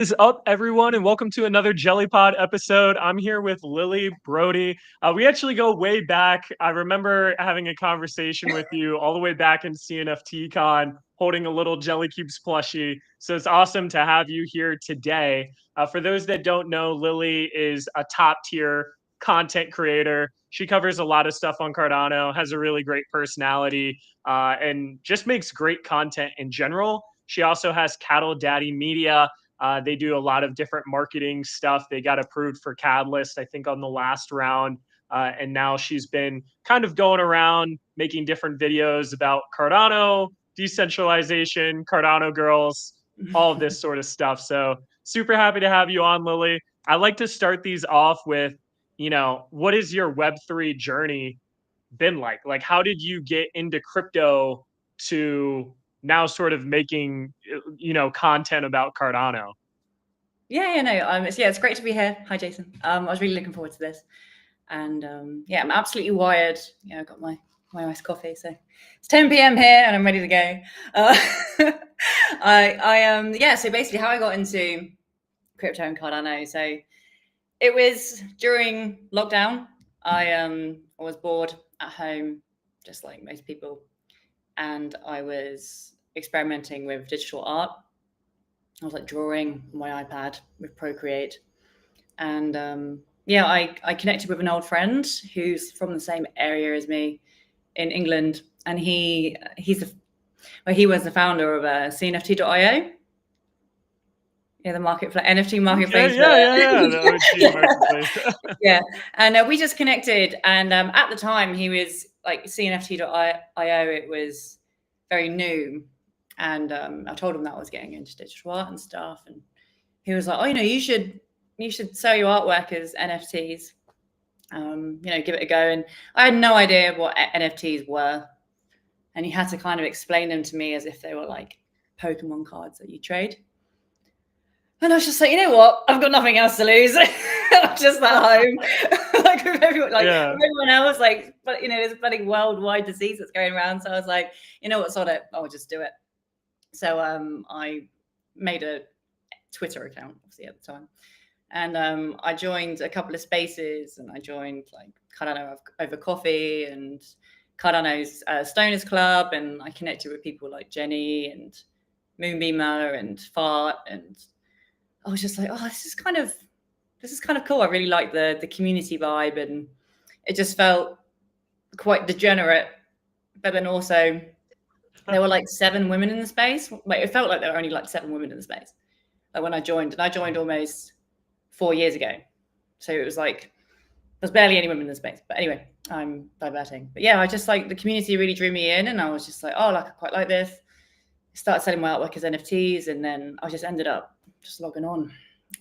Is up, everyone, and welcome to another JellyPod episode. I'm here with Lily Brody. We actually go way back. I remember having a conversation with you all the way back in CNFT Con, holding a little Jelly Cubes plushie. So it's awesome to have you here today. For those that don't know, Lily is a top tier content creator. She covers a lot of stuff on Cardano, has a really great personality, and just makes great content in general. She also has Cattle Daddy Media. They do a lot of different marketing stuff. They got approved for Catalyst, I think, on the last round. And now she's been kind of going around making different videos about Cardano, decentralization, Cardano girls, all of this sort of stuff. So super happy to have you on, Lily. I like to start these off with, what is your Web3 journey been like? Like, how did you get into crypto to now sort of making, content about Cardano? It's great to be here. Hi, Jason. I was really looking forward to this, and I'm absolutely wired. I've got my iced coffee, so it's 10 p.m. here, and I'm ready to go. So basically, how I got into crypto and Cardano. So it was during lockdown. I was bored at home, just like most people, and I was experimenting with digital art. I was like drawing on my iPad with Procreate. And I connected with an old friend who's from the same area as me in England. And he was the founder of CNFT.io. Yeah, the marketplace, NFT marketplace. Okay, yeah. The OG marketplace. Yeah. And we just connected. And at the time, he was like CNFT.io. It was very new. And I told him that I was getting into digital art and stuff. And he was like, oh, you should sell your artwork as NFTs. Give it a go. And I had no idea what NFTs were. And he had to kind of explain them to me as if they were like Pokemon cards that you trade. And I was just like, you know what? I've got nothing else to lose. I'm just at home. Everyone else, but there's a bloody worldwide disease that's going around. So I was like, you know what's on it? I'll just do it. So I made a Twitter account, obviously, at the time. And I joined a couple of spaces, and I joined like Cardano over coffee and Cardano's Stoners Club. And I connected with people like Jenny and Moonbeamer and Fart. And I was just like, oh, this is kind of cool. I really like the community vibe, and it just felt quite degenerate. But then also there were like 7 women in the space. It felt like there were only like 7 women in the space. Like when I joined, and I joined almost 4 years ago. So it was like, there's barely any women in the space. But anyway, I'm diverting. But yeah, I just like the community really drew me in, and I was just like, oh, I quite like this. Started selling my artwork as NFTs, and then I just ended up just logging on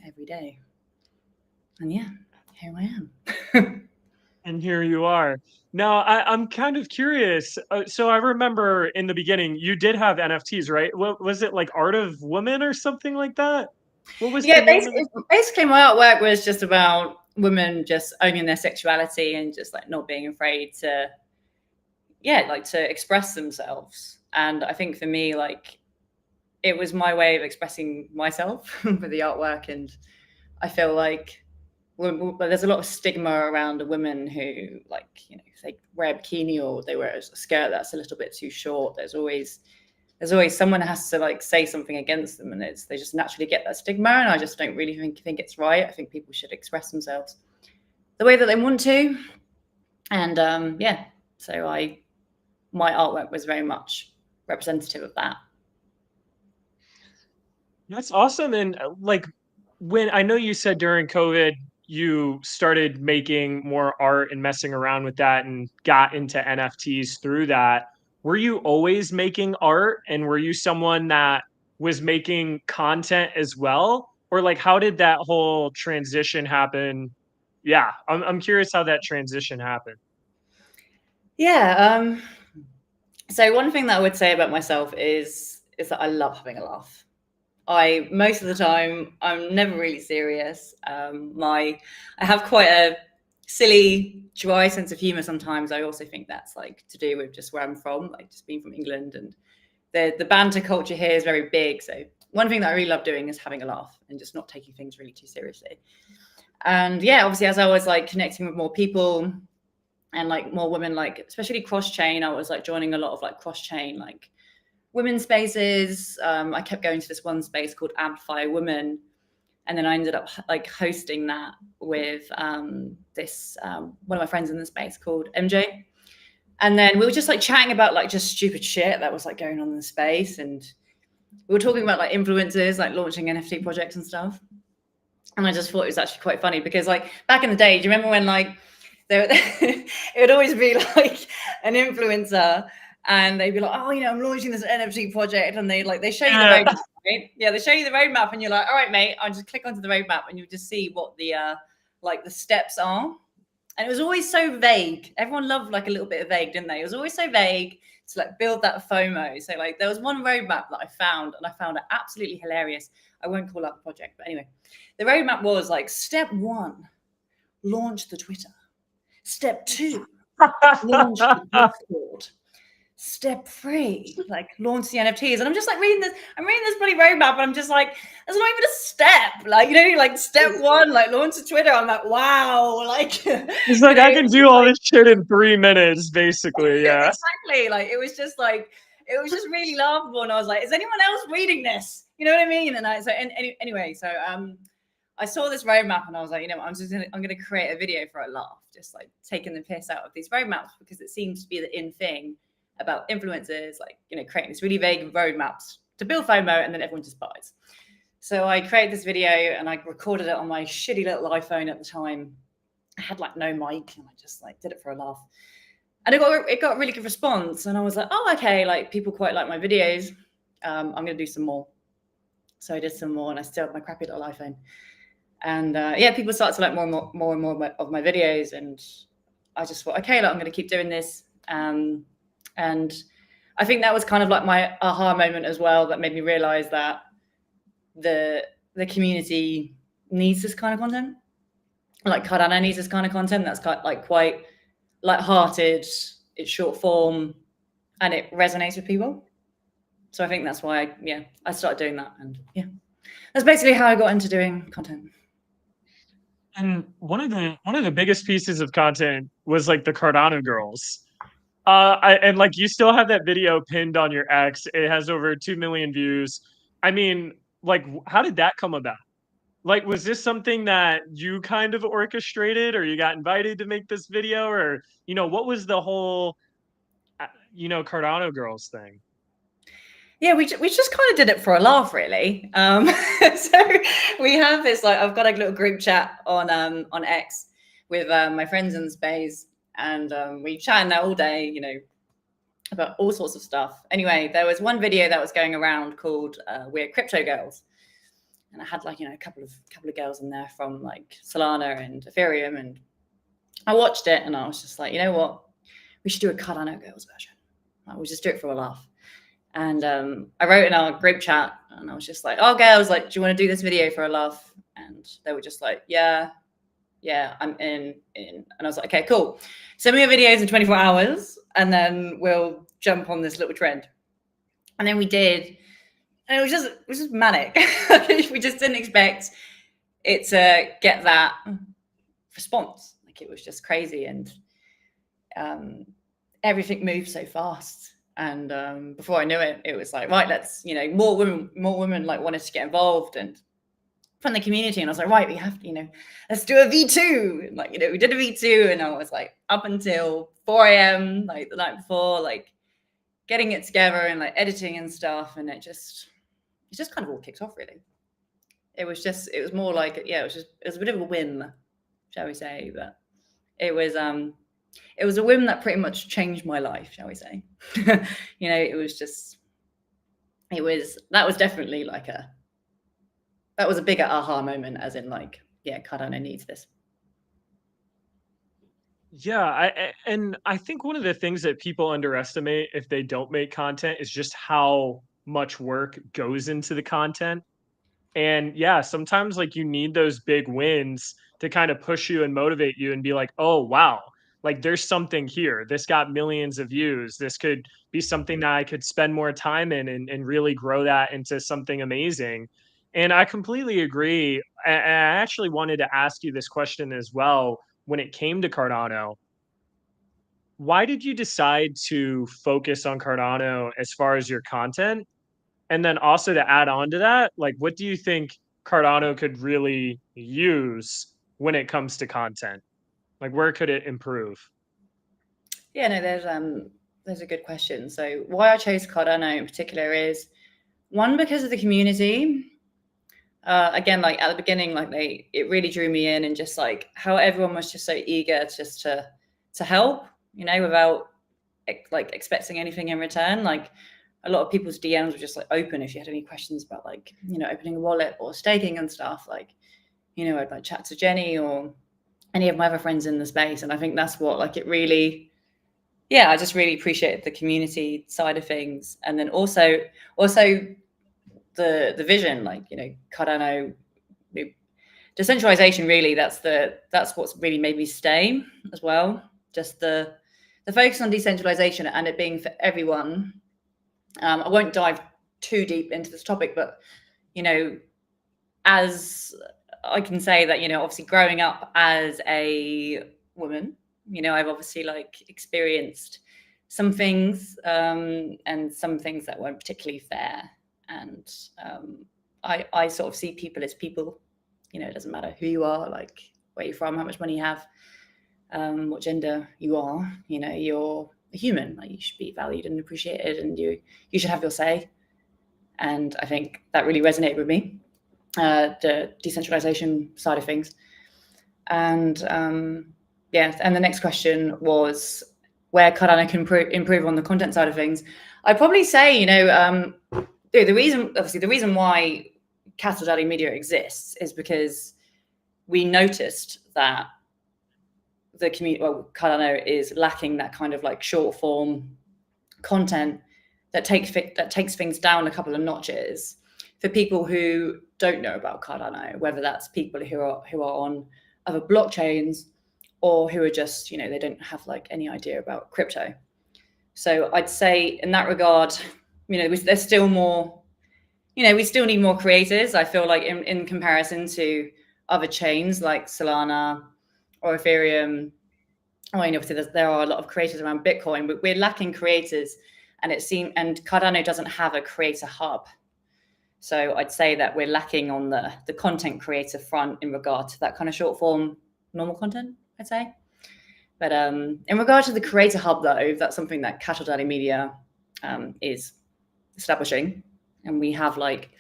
every day. And yeah, here I am. And here you are. Now, I'm kind of curious. So I remember in the beginning, you did have NFTs, right? What was it, like Art of Women or something like that? What was the name of it? Basically, my artwork was just about women just owning their sexuality and just like not being afraid to express themselves. And I think for me, like, it was my way of expressing myself with the artwork. And I feel like there's a lot of stigma around a women who, like, if they wear a bikini or they wear a skirt that's a little bit too short, there's always someone has to like say something against them, and they just naturally get that stigma. And I just don't really think it's right. I think people should express themselves the way that they want to. And so my artwork was very much representative of that. That's awesome. And like, when I know you said during COVID, you started making more art and messing around with that and got into NFTs through that. Were you always making art, and were you someone that was making content as well? Or like, how did that whole transition happen? Yeah, I'm curious how that transition happened. Yeah. So one thing that I would say about myself is that I love having a laugh. Most of the time, I'm never really serious. I have quite a silly, dry sense of humor sometimes. I also think that's like to do with just where I'm from, like just being from England, and the banter culture here is very big. So one thing that I really love doing is having a laugh and just not taking things really too seriously. And yeah, obviously, as I was like connecting with more people and like more women, like especially cross chain, I was like joining a lot of like cross chain, like women's spaces. I kept going to this one space called Amplify Women. And then I ended up like hosting that with this one of my friends in the space called MJ. And then we were just like chatting about like just stupid shit that was like going on in the space. And we were talking about like influencers, like launching NFT projects and stuff. And I just thought it was actually quite funny because like back in the day, do you remember when like it would always be like an influencer and they'd be like, oh, I'm launching this NFT project, and they show you the roadmap, right? Yeah, they show you the roadmap, and you're like, all right, mate, I'll just click onto the roadmap, and you just see what the like the steps are. And it was always so vague. Everyone loved like a little bit of vague, didn't they? It was always so vague to like build that FOMO. So like there was one roadmap that I found, and I found it absolutely hilarious. I won't call out the project, but anyway, the roadmap was like step 1, launch the Twitter. Step 2, launch the Discord. Step 3, like launch the NFTs. And I'm just like reading this bloody roadmap, and I'm just like, there's not even a step. Like, like step 1, like launch the Twitter. I'm like, wow, like it's like I can do all this shit in 3 minutes, basically. Yeah. Exactly. Like it was just really laughable. And I was like, is anyone else reading this? You know what I mean? And anyway, so I saw this roadmap and I was like, I'm gonna create a video for a laugh, just like taking the piss out of these roadmaps, because it seems to be the in thing about influencers, like, creating this really vague roadmaps to build FOMO, and then everyone just buys. So I created this video and I recorded it on my shitty little iPhone at the time. I had like no mic, and I just like did it for a laugh. And it got a really good response. And I was like, oh, okay, like people quite like my videos. I'm gonna do some more. So I did some more, and I still have my crappy little iPhone. And yeah, people started to like more and more of my videos, and I just thought, okay, like, I'm gonna keep doing this. And I think that was kind of like my aha moment as well, that made me realize that the community needs this kind of content. Like Cardano needs this kind of content that's quite light-hearted, it's short form, and it resonates with people. So I think that's why I started doing that. And yeah, that's basically how I got into doing content. And one of the biggest pieces of content was like the Cardano girls. And like you still have that video pinned on your X. It has over 2 million views. I mean, like, how did that come about? Like, was this something that you kind of orchestrated, or you got invited to make this video, or what was the whole Cardano girls thing? Yeah, we just kind of did it for a laugh, really. So we have this, like, I've got a little group chat on X with my friends in the space, and we chat in there all day, about all sorts of stuff. Anyway, there was one video that was going around called "We're Crypto Girls," and I had like a couple of girls in there from like Solana and Ethereum, and I watched it and I was just like, you know what, we should do a Cardano Girls version. Like, we'll just do it for a laugh. And I wrote in our group chat, and I was just like, oh, girls, like, do you want to do this video for a laugh? And they were just like, yeah, I'm in. And I was like, okay, cool. Send me your videos in 24 hours, and then we'll jump on this little trend. And then we did, and it was just manic. We just didn't expect it to get that response. Like, it was just crazy, and everything moved so fast. And before I knew it, it was like, right, let's, more women like wanted to get involved and from the community. And I was like, right, we have to, let's do a V2. And like, we did a V2, and I was like up until 4 a.m. like the night before, like getting it together and like editing and stuff. And it just kind of all kicked off, really. It was more like, it was a bit of a whim, shall we say, but it was a whim that pretty much changed my life, shall we say. That was definitely like that was a bigger aha moment, as in like, yeah, Cardano needs this. Yeah, I think one of the things that people underestimate if they don't make content is just how much work goes into the content. And yeah, sometimes like you need those big wins to kind of push you and motivate you and be like, oh wow, like there's something here. This got millions of views. This could be something that I could spend more time in and really grow that into something amazing. And I completely agree. And I actually wanted to ask you this question as well when it came to Cardano. Why did you decide to focus on Cardano as far as your content? And then also to add on to that, like what do you think Cardano could really use when it comes to content? Like where could it improve? Yeah, no, there's a good question. So why I chose Cardano in particular is one, because of the community. Again, like at the beginning, like it really drew me in, and just like how everyone was just so eager just to help, without like expecting anything in return. Like a lot of people's DMs were just like open if you had any questions about like, opening a wallet or staking and stuff. Like, I'd like chat to Jenny or any of my other friends in the space. And I think that's what like it really, yeah, I just really appreciated the community side of things. And then also the vision, like, Cardano, decentralization, really, that's what's really made me stay as well. Just the focus on decentralization and it being for everyone. I won't dive too deep into this topic, but as I can say that, obviously growing up as a woman, I've obviously like experienced some things, and some things that weren't particularly fair. And I sort of see people as people. It doesn't matter who you are, like where you're from, how much money you have, what gender you are. You're a human. Like you should be valued and appreciated, and you should have your say. And I think that really resonated with me, the decentralization side of things. And yeah, and the next question was where Cardano can improve on the content side of things. I'd probably say, the reason why Cattle Daddy Media exists is because we noticed that the community, Cardano is lacking that kind of like short form content that takes things down a couple of notches for people who don't know about Cardano, whether that's people who are on other blockchains or who are just, they don't have like any idea about crypto. So I'd say in that regard, there's still more, we still need more creators. I feel like in comparison to other chains like Solana or Ethereum, obviously there are a lot of creators around Bitcoin, but we're lacking creators, and Cardano doesn't have a creator hub. So I'd say that we're lacking on the content creator front in regard to that kind of short form normal content, I'd say. But in regard to the creator hub, though, that's something that Cattle Daddy Media is establishing. And we have like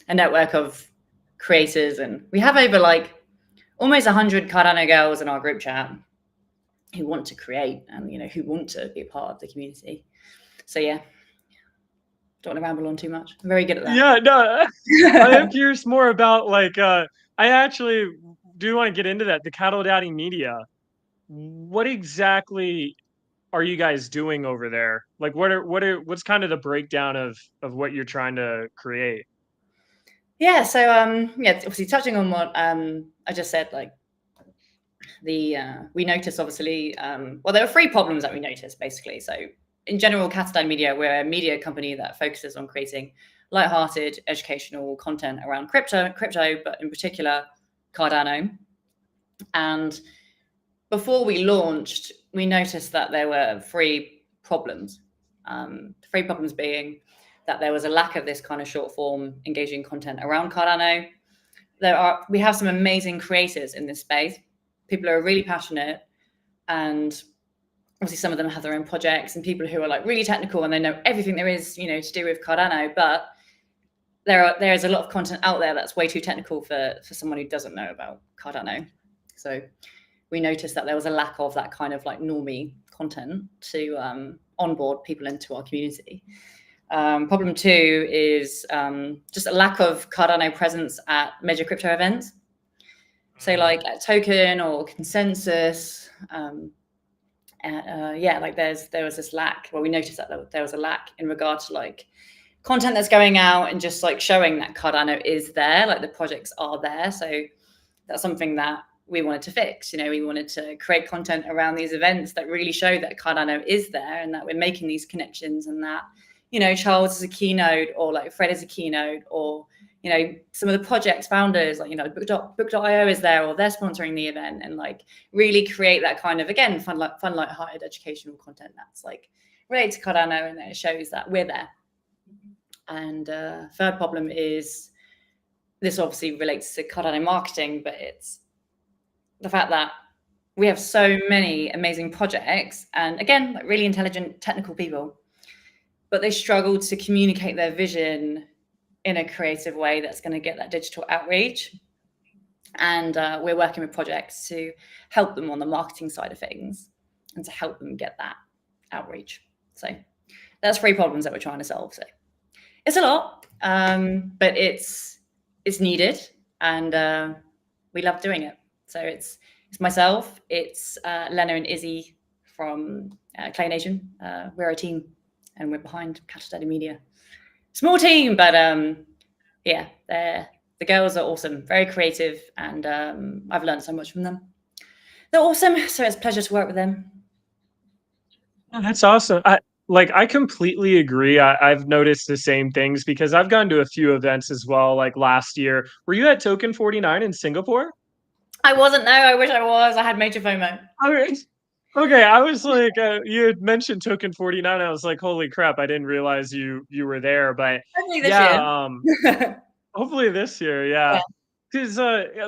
a network of creators, and we have over like almost 100 Cardano girls in our group chat who want to create and, who want to be a part of the community. So yeah, don't want to ramble on too much. I'm very good at that. Yeah, no, I am curious more about like I actually do want to get into that. The Cattle Daddy Media. What exactly are you guys doing over there? Like what's kind of the breakdown of what you're trying to create? Yeah, so yeah, obviously touching on what I just said, like we noticed obviously well, there were 3 problems that we noticed basically. So in general, Cattle Daddy Media, we're a media company that focuses on creating light-hearted educational content around crypto, but in particular Cardano. And before we launched, we noticed that there were 3 problems. 3 problems being that there was a lack of this kind of short form engaging content around Cardano. We have some amazing creators in this space. People who are really passionate, and obviously some of them have their own projects, and people who are like really technical and they know everything there is, to do with Cardano. But there is a lot of content out there that's way too technical for someone who doesn't know about Cardano. So we noticed that there was a lack of that kind of like normie content to onboard people into our community. Problem 2 is just a lack of Cardano presence at major crypto events. So like Token or Consensus, yeah, like there was this lack. Well, we noticed that there was a lack in regard to like content that's going out and just like showing that Cardano is there, like the projects are there. So that's something that we wanted to fix. We wanted to create content around these events that really show that Cardano is there and that we're making these connections, and that, Charles is a keynote, or like Fred is a keynote, or, some of the projects founders, like, book.io is there, or they're sponsoring the event, and like really create that kind of, again, fun, light-hearted educational content that's like related to Cardano, and it shows that we're there. And third problem is, this obviously relates to Cardano marketing, but it's the fact that we have so many amazing projects, and again, like really intelligent technical people, but they struggle to communicate their vision in a creative way that's going to get that digital outreach. And we're working with projects to help them on the marketing side of things and to help them get that outreach. So that's 3 problems that we're trying to solve. So it's a lot, but it's needed, and we love doing it. So it's myself, it's Lena and Izzy from Clay Nation. We're a team, and we're behind Cattle Daddy Media. Small team, but yeah, the girls are awesome, very creative, and I've learned so much from them. They're awesome, so it's a pleasure to work with them. Oh, that's awesome. I completely agree. I've noticed the same things because I've gone to a few events as well, like last year. Were you at Token 49 in Singapore? I wasn't, no. I wish I was. I had major FOMO. All right. Okay, I was like, you had mentioned Token 49. I was like, holy crap, I didn't realize you were there. But Hopefully this year. Hopefully this year, yeah. Because,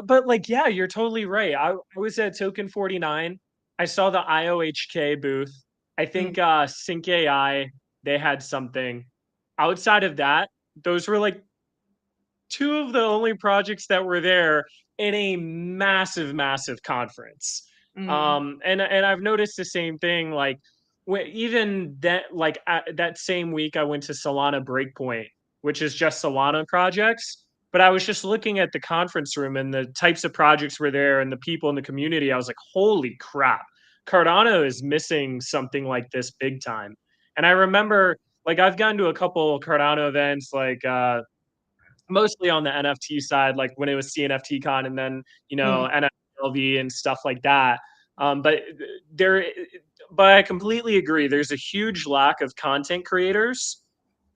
but like, yeah, you're totally right. I was at Token 49. I saw the IOHK booth. I think Sync AI, they had something. Outside of that, those were like 2 of the only projects that were there in a massive, massive conference. And I've noticed the same thing. Like, even that, like that same week, I went to Solana Breakpoint, which is just Solana projects. But I was just looking at the conference room and the types of projects were there and the people in the community. I was like, holy crap, Cardano is missing something like this big time. And I remember, like, I've gone to a couple Cardano events, like mostly on the NFT side, like when it was CNFTCon, and then NFLV and stuff like that. But there, but I completely agree. There's a huge lack of content creators,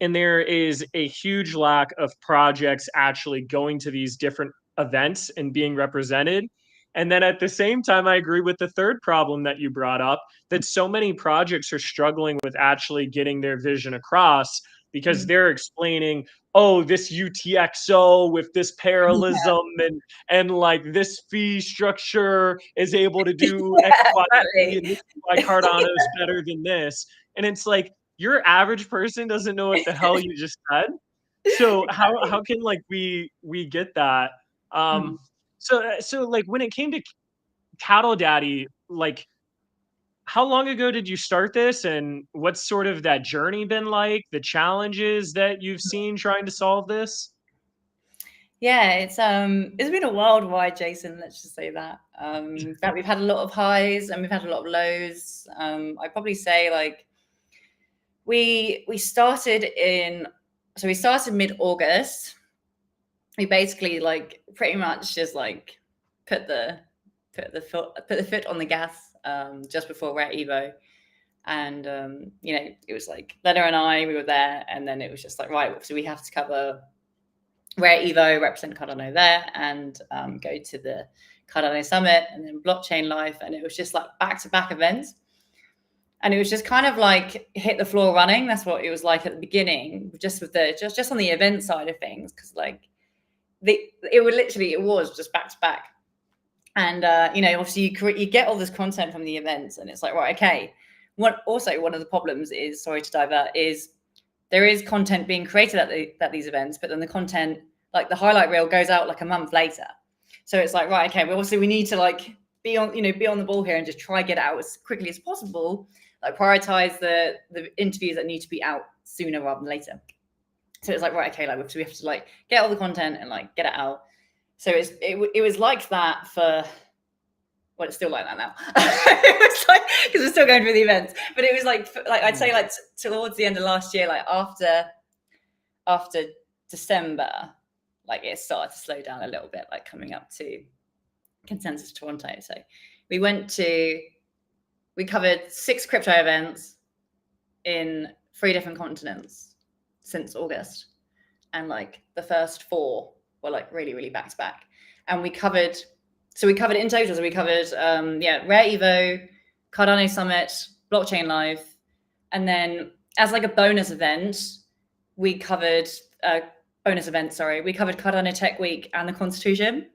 and there is a huge lack of projects actually going to these different events and being represented. And then at the same time, I agree with the third problem that you brought up, that so many projects are struggling with actually getting their vision across because they're explaining, oh, this UTXO with this parallelism and like this fee structure is able to do X, Y, Z, and this is why Cardano is better than this. And it's like, your average person doesn't know what the hell you just said. So how can like we get that? So like when it came to Cattle Daddy, like how long ago did you start this, and what's sort of that journey been like, the challenges that you've seen trying to solve this? Yeah, it's been a wild ride, Jason. Let's just say that. In fact, we've had a lot of highs and we've had a lot of lows. I'd probably say like we started mid-August. We basically like pretty much just like put the foot on the gas just before Rare Evo. And it was like Lena and I, we were there, and then it was just like, right, so we have to cover Rare Evo, represent Cardano there, and go to the Cardano Summit and then Blockchain Life. And it was just like back-to-back events. And it was just kind of like hit the floor running. That's what it was like at the beginning, just with just on the event side of things, because like it was just back-to-back. And obviously you get all this content from the events, and it's like, right, okay. One of the problems is, sorry to divert, is there is content being created at these events, but then the content, like the highlight reel, goes out like a month later. So it's like, right, okay, well, obviously we need to like be on the ball here and just try get it out as quickly as possible. Like prioritize the interviews that need to be out sooner rather than later. So it's like, right, okay, like we have to like get all the content and like get it out. So it was like that for. Well, it's still like that now. It was like, because we're still going through the events, but it was like I'd say like towards the end of last year, like after December, like it started to slow down a little bit, like coming up to Consensus Toronto. So we covered 6 crypto events in 3 different continents since August. And like the first 4 were like really, really back to back. And we covered in total, so we covered Rare Evo, Cardano Summit, Blockchain Live, and then as like a bonus event, we covered Cardano Tech Week and the Constitution.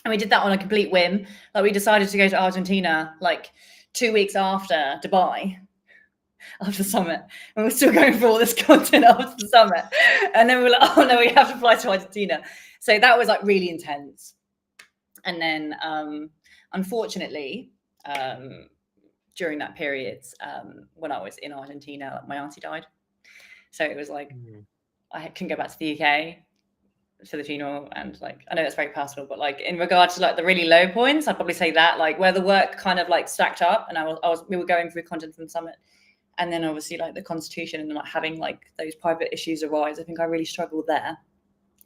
And we did that on a complete whim. Like we decided to go to Argentina like 2 weeks after Dubai, after the summit, and we're still going for all this content after the summit. And then we were like, oh no, we have to fly to Argentina. So that was like really intense. And then unfortunately, during that period, when I was in Argentina, my auntie died. So it was like, I couldn't go back to the UK for the funeral. And like, I know that's very personal, but like in regard to like the really low points, I'd probably say that like where the work kind of like stacked up, and we were going through content from the summit, and then obviously like the Constitution and like having like those private issues arise. I think I really struggled there.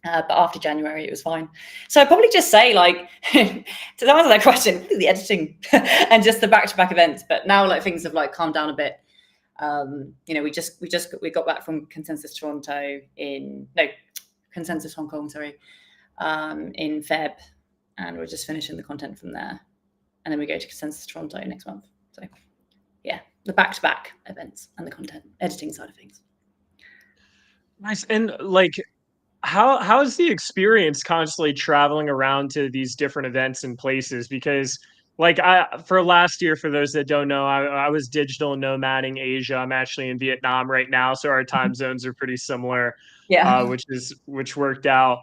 But after January, it was fine. So I'd probably just say, like, to answer that question, the editing and just the back-to-back events. But now, like, things have like calmed down a bit. We got back from Consensus Consensus Hong Kong, in Feb, and we're just finishing the content from there, and then we go to Consensus Toronto next month. So, yeah, the back-to-back events and the content editing side of things. Nice. And like, how's the experience constantly traveling around to these different events and places? Because like for last year, for those that don't know, I was digital nomading Asia. I'm actually in Vietnam right now, so our time zones are pretty similar. Yeah. Which worked out.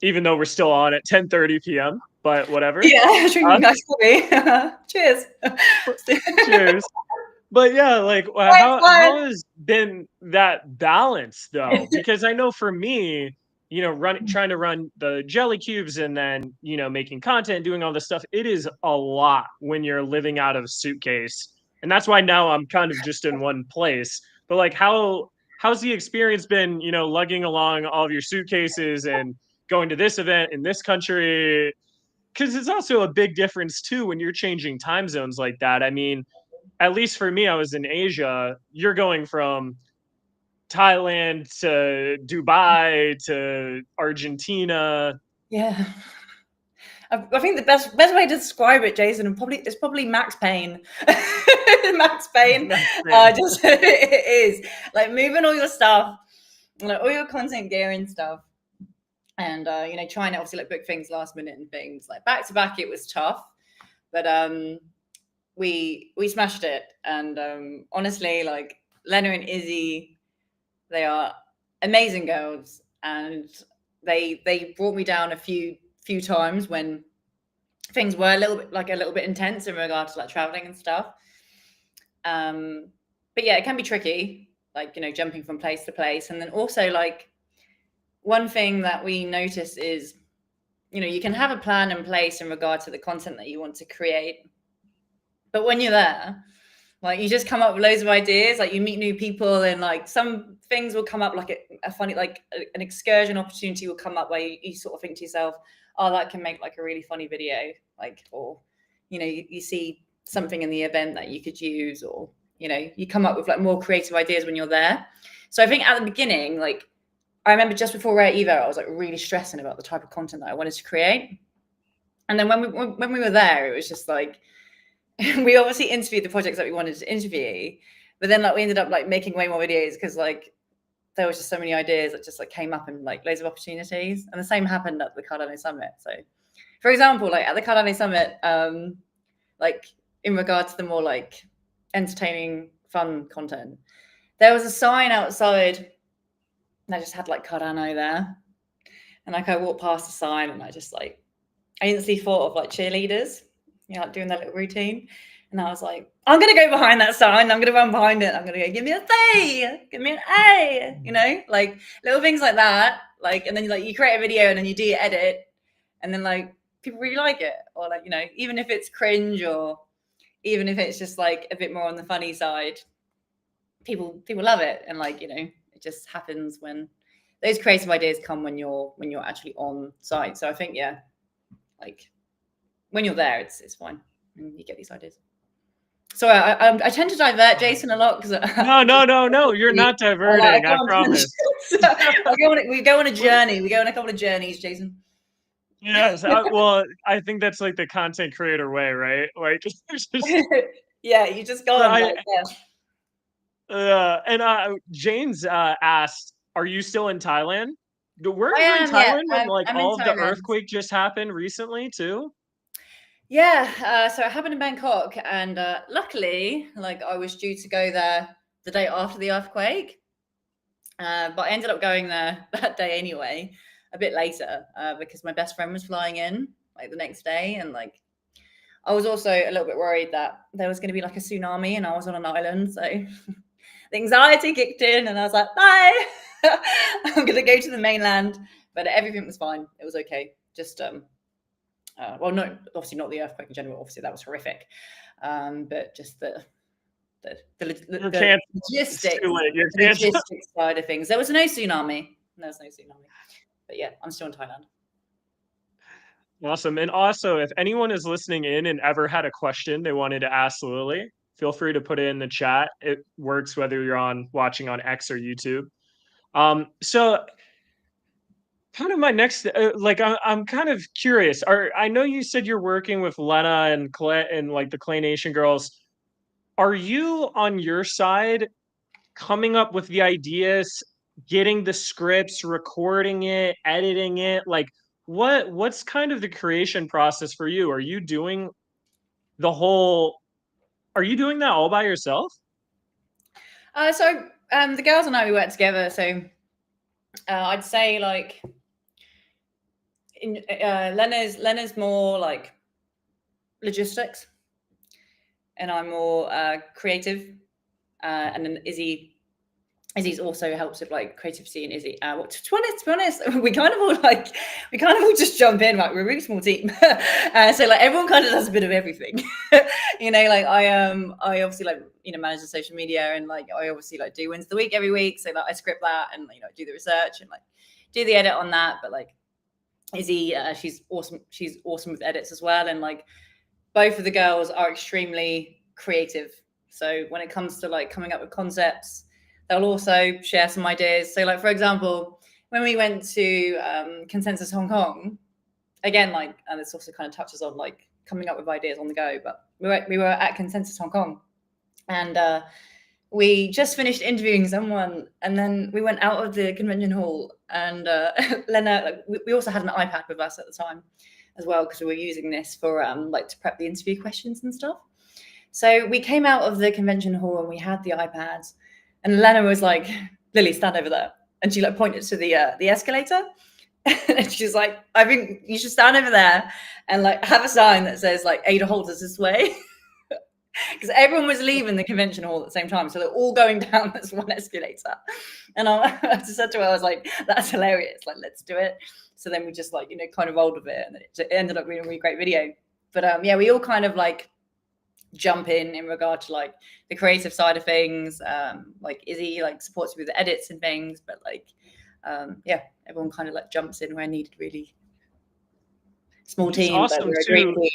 Even though we're still on at 10:30 p.m., but whatever. Yeah, drinking nice coffee. Cheers. Cheers. But yeah, like how has been that balance though? Because I know for me, trying to run the Jelly Cubes and then, making content, doing all this stuff, it is a lot when you're living out of a suitcase. And that's why now I'm kind of just in one place. But like how's the experience been, lugging along all of your suitcases and going to this event in this country? Because it's also a big difference too when you're changing time zones like that. I mean, at least for me, I was in Asia. You're going from Thailand to Dubai to Argentina. Yeah. I think the best way to describe it, Jason, it's probably max pain. Max pain. Just it is like moving all your stuff, like all your content gear and stuff, and trying to obviously like book things last minute and things like back to back. It was tough, but we smashed it. And honestly, like Lena and Izzy, they are amazing girls, and they brought me down a few times when things were a little bit intense in regard to like traveling and stuff. But yeah, it can be tricky, like jumping from place to place. And then also like one thing that we notice is you can have a plan in place in regard to the content that you want to create, but when you're there, like you just come up with loads of ideas, like you meet new people, and like some things will come up, like a funny, like an excursion opportunity will come up where you sort of think to yourself, oh, that can make like a really funny video, like, or you see something in the event that you could use, or you come up with like more creative ideas when you're there. So I think at the beginning, like I remember just before Rare Evo, I was like really stressing about the type of content that I wanted to create. And then when we were there, it was just like we obviously interviewed the projects that we wanted to interview, but then like we ended up like making way more videos because like there was just so many ideas that just like came up and like loads of opportunities. And the same happened at the Cardano Summit. So for example, like at the Cardano Summit, like in regard to the more like entertaining, fun content, there was a sign outside that just had like Cardano there. And like I walked past the sign and I instantly thought of like cheerleaders, like doing their little routine. And I was like, I'm going to go behind that sign. I'm going to run behind it. I'm going to go, give me a C, give me an A, like little things like that. Like, and then like you create a video and then you do your edit, and then like people really like it. Or like, even if it's cringe, or even if it's just like a bit more on the funny side, people love it. And like, it just happens when those creative ideas come when you're actually on site. So I think, yeah, like when you're there, it's fine. And you get these ideas. So I tend to divert Jason a lot because No. You're not diverting. I promise. We go on a journey. We go on a couple of journeys, Jason. Yes. Well, I think that's like the content creator way, right? Like, just, yeah, you just go on. James asked, "Are you still in Thailand? Weren't I you in am. Yeah, Thailand when like I'm in all of the Thailand. earthquake just happened recently too?" Yeah, so it happened in Bangkok, and luckily, like I was due to go there the day after the earthquake, but I ended up going there that day anyway, a bit later, because my best friend was flying in like the next day, and like I was also a little bit worried that there was going to be like a tsunami, and I was on an island, so the anxiety kicked in, and I was like, bye, I'm going to go to the mainland, but everything was fine. It was okay. Just well, no, obviously not the earthquake in general. Obviously that was horrific, but just the logistics side of things. There was no tsunami. But yeah, I'm still in Thailand. Awesome. And also, if anyone is listening in and ever had a question they wanted to ask Lily, feel free to put it in the chat. It works whether you're watching on X or YouTube. So kind of my next, I'm kind of curious. I know you said you're working with Lena and Clay and like the Clay Nation girls. Are you on your side coming up with the ideas, getting the scripts, recording it, editing it? Like, what's kind of the creation process for you? Are you doing that all by yourself? So the girls and I, we work together. So I'd say like Lena's more like logistics, and I'm more creative, and then Izzy's also helps with like creativity, and Izzy. To be honest, we kind of all just jump in. Like we're a really small team, so like everyone kind of does a bit of everything. Like I obviously like manage the social media, and like I obviously like do wins of the week every week. So like I script that, and do the research and like do the edit on that. But like Izzy, she's awesome. She's awesome with edits as well, and like both of the girls are extremely creative. So when it comes to like coming up with concepts, they'll also share some ideas. So like, for example, when we went to Consensus Hong Kong, again, like, and this also kind of touches on like coming up with ideas on the go, but we were at Consensus Hong Kong, and we just finished interviewing someone, and then we went out of the convention hall, and Lena, like, we also had an iPad with us at the time as well, because we were using this for like to prep the interview questions and stuff. So we came out of the convention hall and we had the iPads, and Lena was like, "Lily, stand over there," and she like pointed to the escalator, and she's like, "I think you should stand over there and like have a sign that says like Ada holds us this way." Because everyone was leaving the convention hall at the same time, so they're all going down this one escalator. And I just said to her, I was like, "That's hilarious! Like, let's do it." So then we just like kind of rolled with it, and it ended up being a really great video. But yeah, we all kind of like jump in regard to like the creative side of things. Like Izzy like supports me with the edits and things, but like yeah, everyone kind of like jumps in where needed. Really small team, awesome, but we're a great team.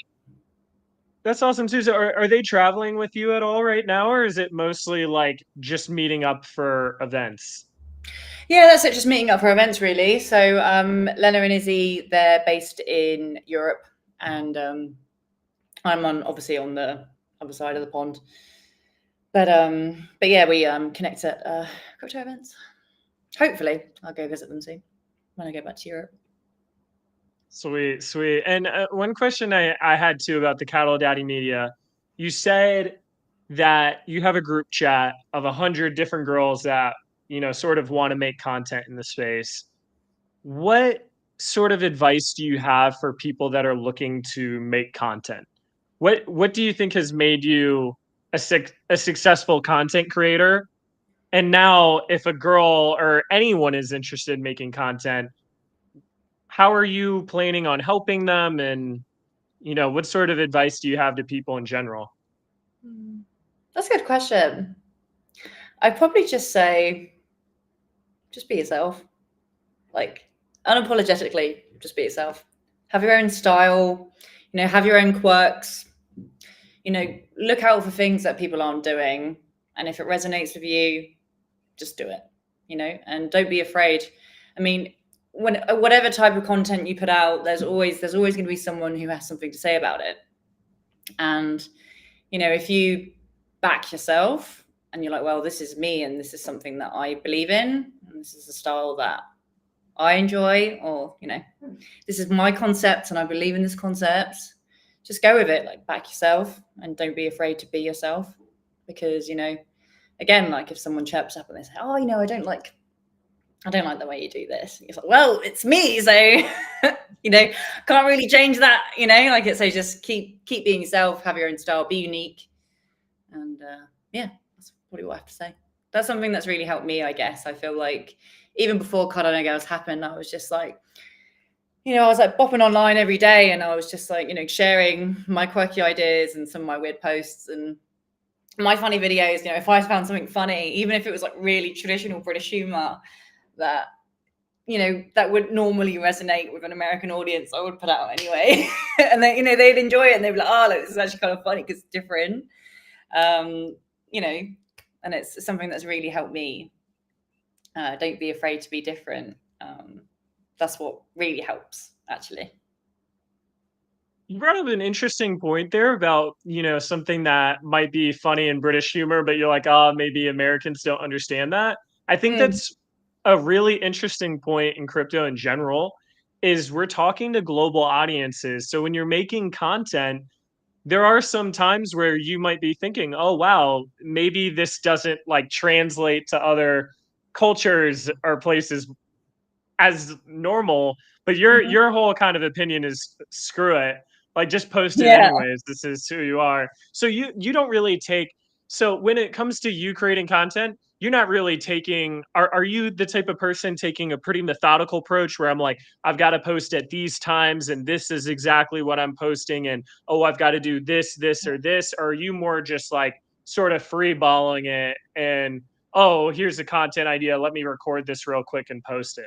That's awesome too. So are they traveling with you at all right now, or is it mostly like just meeting up for events? Yeah, that's it. Just meeting up for events, really. So Lena and Izzy, they're based in Europe, and I'm obviously on the other side of the pond. But yeah, we connect at crypto events. Hopefully, I'll go visit them soon when I go back to Europe. Sweet. And one question I had too about the Cattle Daddy Media, you said that you have a group chat of 100 different girls that sort of want to make content in the space. What sort of advice do you have for people that are looking to make content? What do you think has made you a successful content creator? And now, if a girl or anyone is interested in making content, how are you planning on helping them? And, what sort of advice do you have to people in general? That's a good question. I'd probably just say, just be yourself. Like, unapologetically, just be yourself. Have your own style. have your own quirks. Look out for things that people aren't doing, and if it resonates with you, just do it. And don't be afraid. I mean, whatever type of content you put out, there's always going to be someone who has something to say about it. And if you back yourself and you're like, well, this is me and this is something that I believe in and this is a style that I enjoy, or this is my concept and I believe in this concept, just go with it. Like, back yourself and don't be afraid to be yourself. Because again, like, if someone chirps up and they say, oh, I don't like the way you do this, and you're like, well, it's me, so can't really change that. Like, so just keep being yourself, have your own style, be unique. And yeah, that's probably what I have to say. That's something that's really helped me, I guess. I feel like even before Cut On Girls happened, I was just like, I was like bopping online every day, and I was just like, sharing my quirky ideas and some of my weird posts and my funny videos. If I found something funny, even if it was like really traditional British humor that that would normally resonate with an American audience, I would put out anyway. And they, they'd enjoy it and they'd be like, oh, look, this is actually kind of funny because it's different. And it's something that's really helped me. Don't be afraid to be different. That's what really helps, actually. You brought up an interesting point there about, something that might be funny in British humor, but you're like, maybe Americans don't understand that. I think that's a really interesting point in crypto in general, is we're talking to global audiences. So when you're making content, there are some times where you might be thinking, oh, wow, maybe this doesn't like translate to other cultures or places as normal, but your whole kind of opinion is screw it. Like, just post it Yeah. anyways. This is who you are. So you don't really take, so when it comes to you creating content, you're not really taking, are you the type of person taking a pretty methodical approach where I'm like, I've got to post at these times and this is exactly what I'm posting, and oh, I've got to do this, or this? Or are you more just like sort of free balling it and, oh, here's a content idea, let me record this real quick and post it?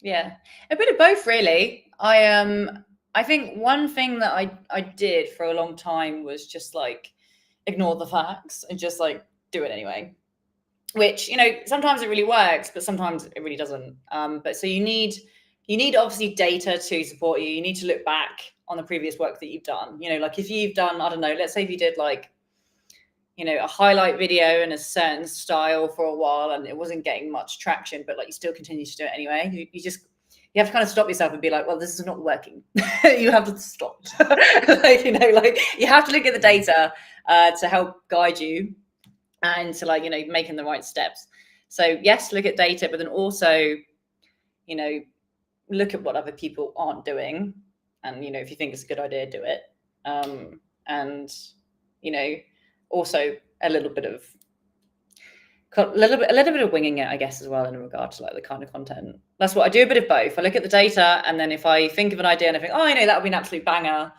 Yeah, a bit of both, really. I think one thing that I did for a long time was just like ignore the facts and just like do it anyway. Which sometimes it really works, but sometimes it really doesn't. But so you need obviously data to support you. You need to look back on the previous work that you've done. Like if you've done, I don't know, let's say if you did like a highlight video in a certain style for a while and it wasn't getting much traction, but like you still continue to do it anyway. You have to kind of stop yourself and be like, well, this is not working. You have to stop. like you have to look at the data to help guide you and to like making the right steps. So yes, look at data, but then also look at what other people aren't doing, and if you think it's a good idea, do it. And also a little bit of winging it, I guess, as well, in regard to like the kind of content. That's what I do, a bit of both. I look at the data, and then if I think of an idea and I think, oh, that would be an absolute banger,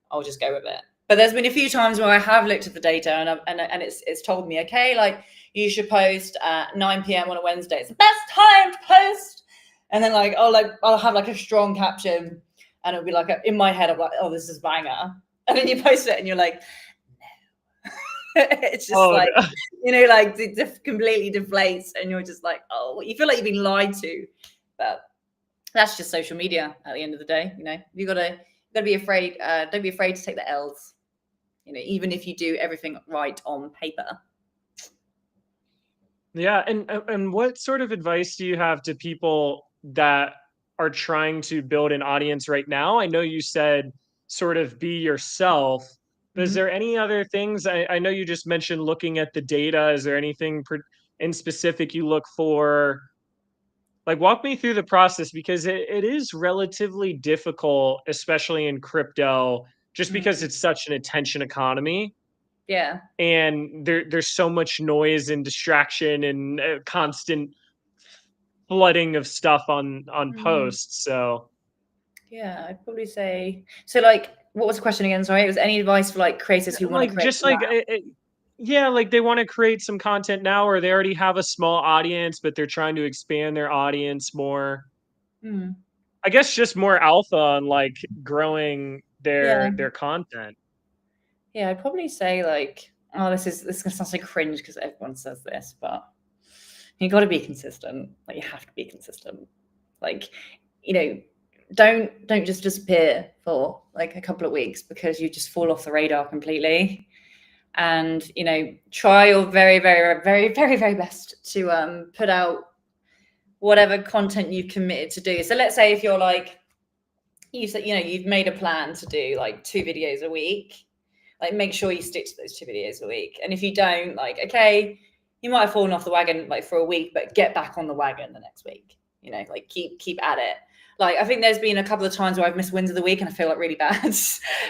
I'll just go with it. But there's been a few times where I have looked at the data and it's told me, okay, like you should post at 9 p.m. on a Wednesday. It's the best time to post. And then like I'll have like a strong caption, and it'll be like in my head, I'm like, oh, this is banger. And then you post it, and you're like, it's just like, like it completely deflates, and you're just like, oh, you feel like you've been lied to. But that's just social media at the end of the day. You gotta be afraid. Don't be afraid to take the L's. Even if you do everything right on paper. Yeah, and what sort of advice do you have to people that are trying to build an audience right now? I know you said sort of be yourself, but is there any other things? I know you just mentioned looking at the data. Is there anything in specific you look for? Like, walk me through the process, because it is relatively difficult, especially in crypto, just because it's such an attention economy. Yeah. And there's so much noise and distraction and constant flooding of stuff on posts. So yeah, I'd probably say, so like, what was the question again? Sorry, it was any advice for like creators who want to create just like yeah, like they want to create some content now, or they already have a small audience but they're trying to expand their audience more. I guess just more alpha on like growing Yeah. their content? Yeah, I'd probably say like, oh, this is gonna sound so cringe because everyone says this, but you got to be consistent. Like you have to be consistent. Like, you know, don't just disappear for like a couple of weeks because you just fall off the radar completely. And try your very, very, very, very, very best to put out whatever content you've committed to do. So let's say if you're like, you said, you've made a plan to do like 2 videos a week, like make sure you stick to those 2 videos a week. And if you don't, like, okay, you might have fallen off the wagon like for a week, but get back on the wagon the next week. Like keep at it. Like I think there's been a couple of times where I've missed wins of the week and I feel like really bad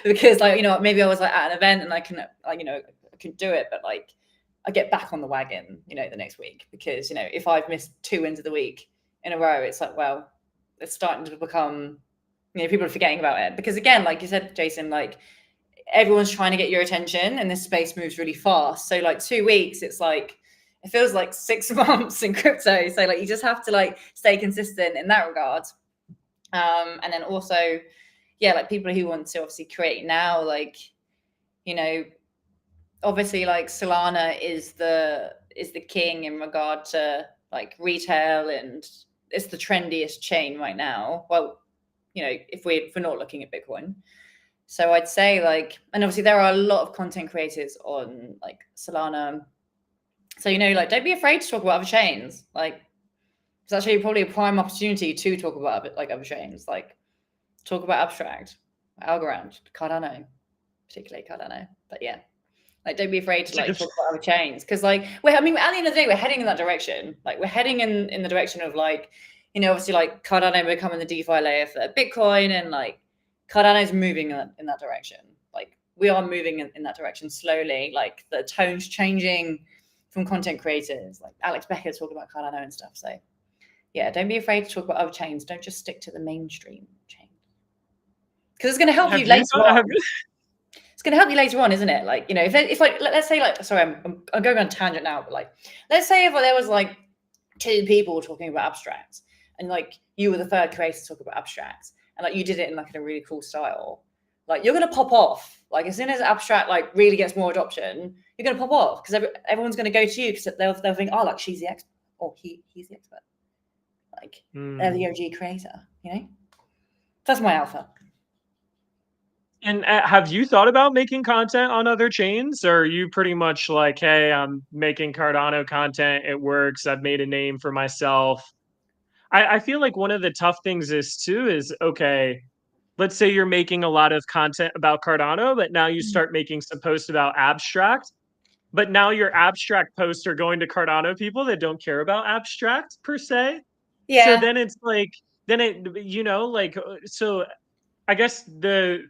because like maybe I was like at an event and I can like I can do it, but like I get back on the wagon the next week because if I've missed 2 wins of the week in a row, it's like, well, it's starting to become people are forgetting about it because again, like you said, Jason, like everyone's trying to get your attention and this space moves really fast. So like 2 weeks, it's like it feels like 6 months in crypto. So like you just have to like stay consistent in that regard. And then also, yeah, like people who want to obviously create now, like obviously like Solana is the king in regard to like retail, and it's the trendiest chain right now. Well, if we're not looking at Bitcoin. So I'd say like, and obviously there are a lot of content creators on like Solana. So, like, don't be afraid to talk about other chains. Like, it's actually probably a prime opportunity to talk about like other chains, like talk about Abstract, Algorand, Cardano, particularly Cardano. But yeah, like don't be afraid to like talk about other chains because like at the end of the day, we're heading in that direction. Like we're heading in the direction of like, obviously like Cardano becoming the DeFi layer for Bitcoin, and like Cardano is moving in that direction. Like we are moving in that direction slowly. Like the tone's changing from content creators, like Alex Becker talking about Cardano and stuff. So yeah, don't be afraid to talk about other chains. Don't just stick to the mainstream chain because it's going to help you later on. It's going to help you later on, isn't it? Like if like let's say like, sorry, I'm going on a tangent now, but like let's say if there was like 2 people talking about Abstract, and like you were the third creator to talk about Abstract, and like you did it in like a really cool style, like you're gonna pop off. Like as soon as Abstract like really gets more adoption, you're gonna pop off because everyone's gonna go to you because they'll think, oh, like she's the expert or he's the expert. Like they're the OG creator, That's my alpha. And have you thought about making content on other chains, or are you pretty much like, hey, I'm making Cardano content, it works, I've made a name for myself? I feel like one of the tough things is okay, let's say you're making a lot of content about Cardano, but now you start making some posts about Abstract, but now your Abstract posts are going to Cardano people that don't care about Abstract per se. Yeah. So then it's like, so I guess the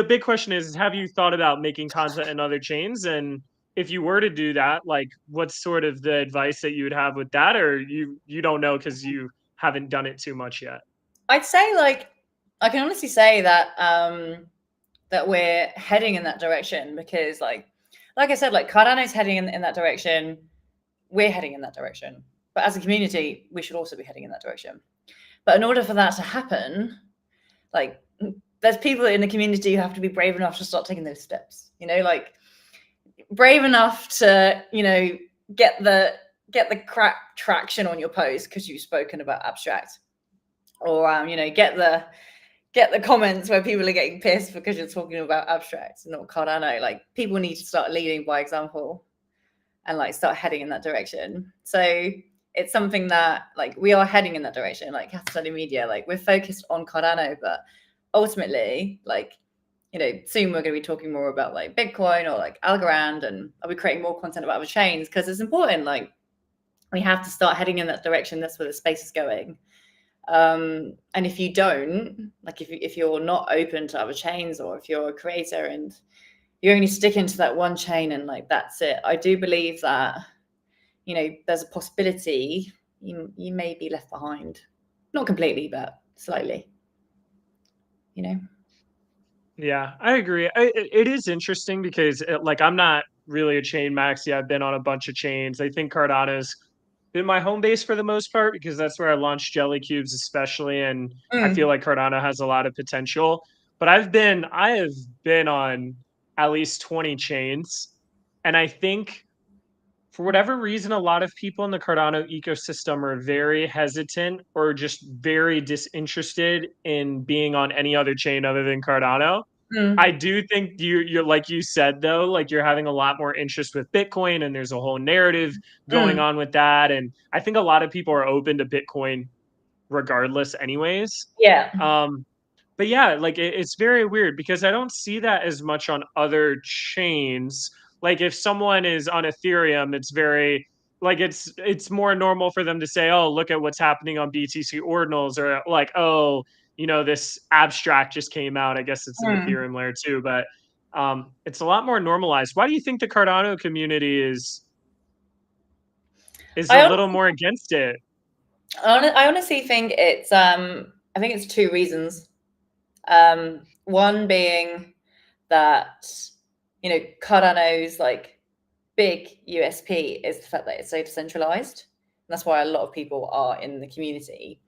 big question is, have you thought about making content in other chains? And if you were to do that, like what's sort of the advice that you would have with that, or you don't know because you haven't done it too much yet? I'd say like I can honestly say that that we're heading in that direction because like I said, like Cardano's heading in that direction. We're heading in that direction. But as a community, we should also be heading in that direction. But in order for that to happen, like there's people in the community who have to be brave enough to start taking those steps, like brave enough to, get the traction on your post because you've spoken about Abstract, or get the comments where people are getting pissed because you're talking about Abstract and not Cardano. Like people need to start leading by example and like start heading in that direction. So it's something that like we are heading in that direction. Like Capital Study Media, like we're focused on Cardano, but ultimately, like soon we're going to be talking more about like Bitcoin or like Algorand, and I'll be creating more content about other chains because it's important. Like we have to start heading in that direction. That's where the space is going. And if you don't, like if you're not open to other chains, or if you're a creator and you're only sticking to that one chain and like that's it, I do believe that there's a possibility you may be left behind, not completely but slightly. Yeah, I agree. It is interesting because like I'm not really a chain maxi. I've been on a bunch of chains. I think Cardano's been my home base for the most part because that's where I launched Jelly Cubes especially, and I feel like Cardano has a lot of potential. but I have been on at least 20 chains, and I think for whatever reason, a lot of people in the Cardano ecosystem are very hesitant or just very disinterested in being on any other chain other than Cardano. I do think you're like you said though, like you're having a lot more interest with Bitcoin, and there's a whole narrative going Mm. on with that. And I think a lot of people are open to Bitcoin regardless, anyways. Yeah. Um, but yeah, like it's very weird because I don't see that as much on other chains. Like if someone is on Ethereum, it's very like it's more normal for them to say, "Oh, look at what's happening on BTC ordinals," or like, "Oh, this abstract just came out." I guess it's an Mm. Ethereum layer too, but it's a lot more normalized. Why do you think the Cardano community is a I little more against it? I honestly think it's I think it's two reasons. One being that Cardano's like big USP is the fact that it's so decentralized. And that's why a lot of people are in the community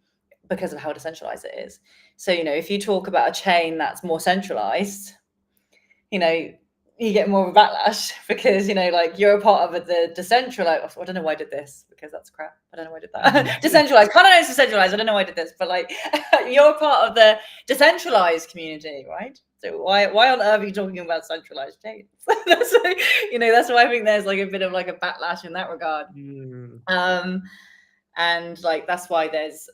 because of how decentralized it is. So, if you talk about a chain that's more centralized, you get more of a backlash because, like you're a part of the decentralized. I don't know why I did this because that's crap. I don't know why I did that. Decentralized. Cardano is decentralized. I don't know why I did this, but like you're part of the decentralized community, right? So why on earth are you talking about centralized chains? that's why I think there's like a bit of like a backlash in that regard. And like that's why there's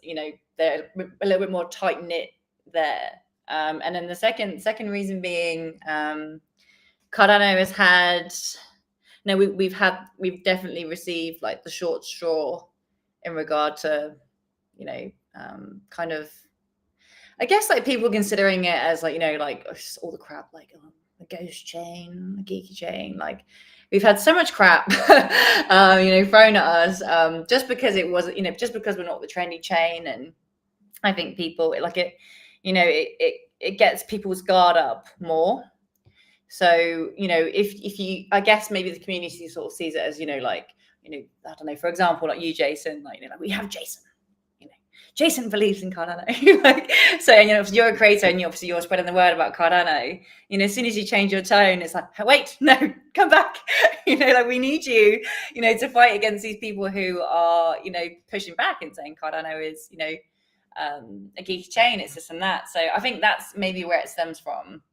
they're a little bit more tight knit there. And then the second reason being Cardano has had we've definitely received like the short straw in regard to kind of I guess like people considering it as like like all the crap like the ghost chain, the geeky chain, like we've had so much crap thrown at us just because it was just because we're not the trendy chain. And I think people like it it gets people's guard up more. So if you I guess maybe the community sort of sees it as like I don't know, for example, like you, Jason, like like we have Jason. Jason believes in Cardano. Like, so, if you're a creator and you're spreading the word about Cardano, as soon as you change your tone, it's like, wait, no, come back. Like we need you, to fight against these people who are, pushing back and saying Cardano is, a geeky chain, it's this and that. So I think that's maybe where it stems from.